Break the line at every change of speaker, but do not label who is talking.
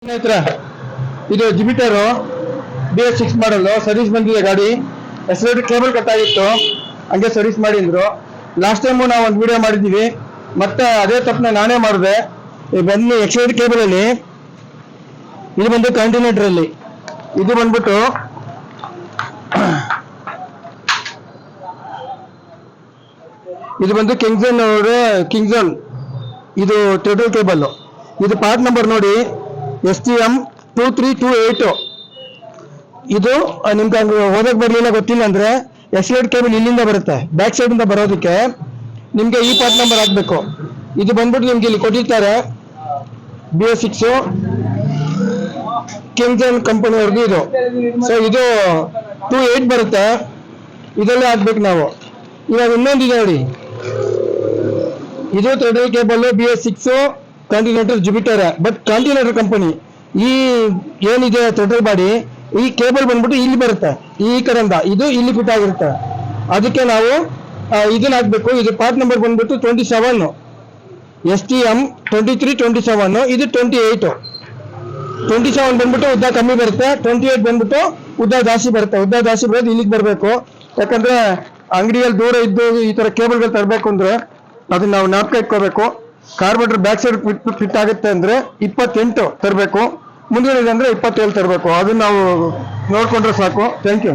ಸ್ನೇಹಿತರೆ, ಇದು ಜಿಬಿಟರ್ BS6 ಮಾಡಲ್ service ಬಂದಿದೆ. ಗಾಡಿ ಎಕ್ಸಲೇಟರ್ ಕೇಬಲ್ ಕಟ್ ಆಗಿತ್ತು, ಹಂಗೆ ಸರ್ವಿಸ್ ಮಾಡಿದ್ರು. ಲಾಸ್ಟ್ ಟೈಮು ನಾವು ಒಂದು ವಿಡಿಯೋ ಮಾಡಿದ್ದೀವಿ, ಮತ್ತೆ ಅದೇ ತಪ್ಪನ್ನ ನಾನೇ ಮಾಡಿದೆ. ಬನ್ನಿ, ಎಕ್ಸಲೇಟರ್ ಕೇಬಲ್ ಅಲ್ಲಿ ಇದು ಬಂದು ಕಂಟಿನ್ಯೂಟರ್ ಅಲ್ಲಿ ಇದು ಬಂದ್ಬಿಟ್ಟು ಇದು ಬಂದು ಕಿಂಗ್ಸನ್ ಇದು ಟೋಟಲ್ ಕೇಬಲ್. ಇದು ಪಾರ್ಟ್ ನಂಬರ್ ನೋಡಿ STM 2328. ಇದು ನಿಮ್ಗೆ ಓದಕ್ ಬರಲಿಲ್ಲ, ಗೊತ್ತಿಲ್ಲ ಅಂದ್ರೆ ಎಕ್ಸಲೇಟರ್ ಕೇಬಲ್ ಇಲ್ಲಿಂದ ಬರುತ್ತೆ, ಬ್ಯಾಕ್ ಸೈಡ್ ಇಂದ ಬರೋದಕ್ಕೆ ನಿಮ್ಗೆ ಈ ಪಾರ್ಟ್ ನಂಬರ್ ಹಾಕ್ಬೇಕು. ಇದು ಬಂದ್ಬಿಟ್ಟು ನಿಮ್ಗೆ ಇಲ್ಲಿ ಕೊಟ್ಟಿರ್ತಾರೆ, BS6 ಕಿಂಗ್ಸನ್ ಕಂಪನಿ ಅವ್ರದ್ದು ಇದು. ಸೊ ಇದು 28 ಬರುತ್ತೆ, ಇದಲ್ಲೇ ಹಾಕ್ಬೇಕು ನಾವು. ಇವಾಗ ಇನ್ನೊಂದಿದೆ ನೋಡಿ, ಇದು ಥ್ರೆಡಲ್ ಕೇಬಲ್ BS6 ಕಂಟಿನ್ಯೂಟರ್ ಜಿಬಿಟರ್, ಬಟ್ ಕಂಟಿನ್ಯೂಟರ್ ಕಂಪನಿ. ಈ ಏನಿದೆ ಥ್ರೆಡಲ್ ಬಾಡಿ, ಈ ಕೇಬಲ್ ಬಂದ್ಬಿಟ್ಟು ಇಲ್ಲಿ ಬರುತ್ತೆ, ಈ ಕಡೆಯಿಂದ ಇದು ಇಲ್ಲಿ ಫಿಟ್ ಆಗಿರುತ್ತೆ. ಅದಕ್ಕೆ ನಾವು ಇದನ್ನ ಹಾಕ್ಬೇಕು. ಇದು ಪಾರ್ಟ್ ನಂಬರ್ ಬಂದ್ಬಿಟ್ಟು 27, STM 2327. ಇದು 28. 27 ಬಂದ್ಬಿಟ್ಟು ಉದ್ದ ಕಮ್ಮಿ ಬರುತ್ತೆ, 28 ಬಂದ್ಬಿಟ್ಟು ಉದ್ದ ಜಾಸ್ತಿ ಬರುತ್ತೆ. ಉದ್ದ ಜಾಸ್ತಿ ಬರೋದು ಇಲ್ಲಿಗೆ ಬರಬೇಕು, ಯಾಕಂದ್ರೆ ಅಂಗಡಿಯಲ್ಲಿ ದೂರ ಇದ್ದು ಈ ತರ ಕೇಬಲ್ಗಳು ತರಬೇಕು ಅಂದ್ರೆ ಅದನ್ನ ನಾವು ಜ್ಞಾಪಕ ಇಟ್ಕೋಬೇಕು. ಕಾರ್ಬೋರೇಟರ್ ಬ್ಯಾಕ್ ಸೈಡ್ ಫಿಟ್ ಆಗುತ್ತೆ ಅಂದ್ರೆ 28 ತರಬೇಕು, ಮುಂದಿನ ಅಂದ್ರೆ 27 ತರಬೇಕು. ಅದನ್ನ ನಾವು ನೋಡ್ಕೊಂಡ್ರೆ ಸಾಕು. Thank you.